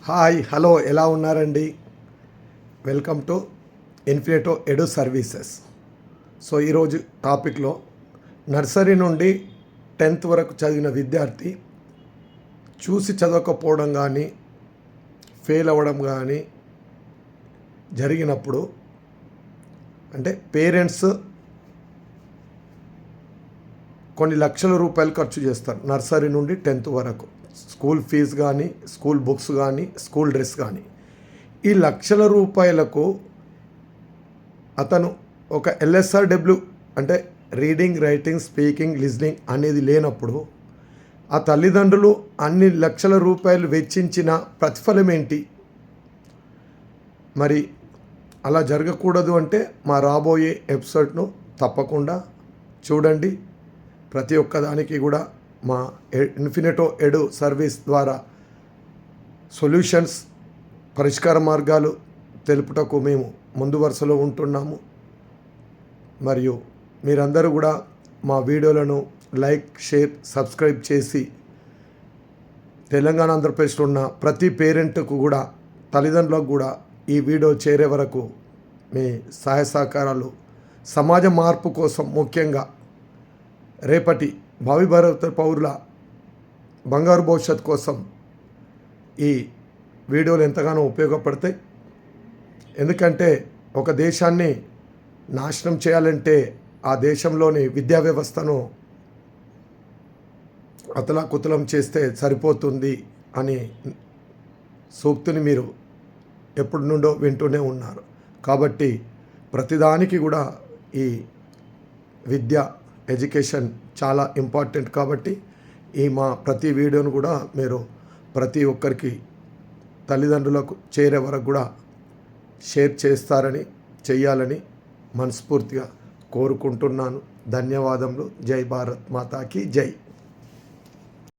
Hi hello ఎలా ఉన్నారండి? Welcome to Infinito Edu services. So ఈరోజు టాపిక్లో నర్సరీ నుండి 10th వరకు చదివిన విద్యార్థి చూసి చదవకపోవడం కానీ ఫెయిల్ అవ్వడం కానీ జరిగినప్పుడు, అంటే పేరెంట్స్ కొన్ని లక్షల రూపాయలు ఖర్చు చేస్తారు నర్సరీ నుండి 10th వరకు. స్కూల్ ఫీజు కానీ, స్కూల్ బుక్స్ కానీ, స్కూల్ డ్రెస్ కానీ. ఈ లక్షల రూపాయలకు అతను ఒక LSRW అంటే రీడింగ్, రైటింగ్, స్పీకింగ్, లిజనింగ్ అనేది లేనప్పుడు ఆ తల్లిదండ్రులు అన్ని లక్షల రూపాయలు వెచ్చించిన ప్రతిఫలం ఏంటి? మరి అలా జరగకూడదు అంటే మా రాబోయే ఎపిసోడ్ను తప్పకుండా చూడండి. ప్రతి ఒక్కదానికి కూడా మా ఇన్ఫినిటో ఎడు సర్వీస్ ద్వారా సొల్యూషన్స్, పరిష్కార మార్గాలు తెలుపుటకు మేము ముందు వరుసలో ఉంటున్నాము. మరియు మీరందరూ కూడా మా వీడియోలను లైక్, షేర్, సబ్స్క్రైబ్ చేసి తెలంగాణ, ఆంధ్రప్రదేశ్లో ఉన్న ప్రతి పేరెంట్కు కూడా, తల్లిదండ్రులకు కూడా ఈ వీడియో చేరే వరకు మీ సహాయ సహకారాలు సమాజ మార్పు కోసం, ముఖ్యంగా రేపటి భావి భారత పౌరుల బంగారు భవిష్యత్ కోసం ఈ వీడియోలు ఎంతగానో ఉపయోగపడతాయి. ఎందుకంటే ఒక దేశాన్ని నాశనం చేయాలంటే ఆ దేశంలోని విద్యా వ్యవస్థను అతలాకుతలం చేస్తే సరిపోతుంది అని సూక్తిని మీరు ఎప్పటి నుండో వింటూనే ఉన్నారు. కాబట్టి ప్రతిదానికి కూడా ఈ విద్య, ఎడ్యుకేషన్ చాలా ఇంపార్టెంట్. కాబట్టి ఈ మా ప్రతి వీడియోను కూడా మీరు ప్రతి ఒక్కరికి, తల్లిదండ్రులకు చేరే వరకు కూడా షేర్ చేస్తారని, చెయ్యాలని మనస్ఫూర్తిగా కోరుకుంటున్నాను. ధన్యవాదములు. జై భారత్ మాతాకి జై.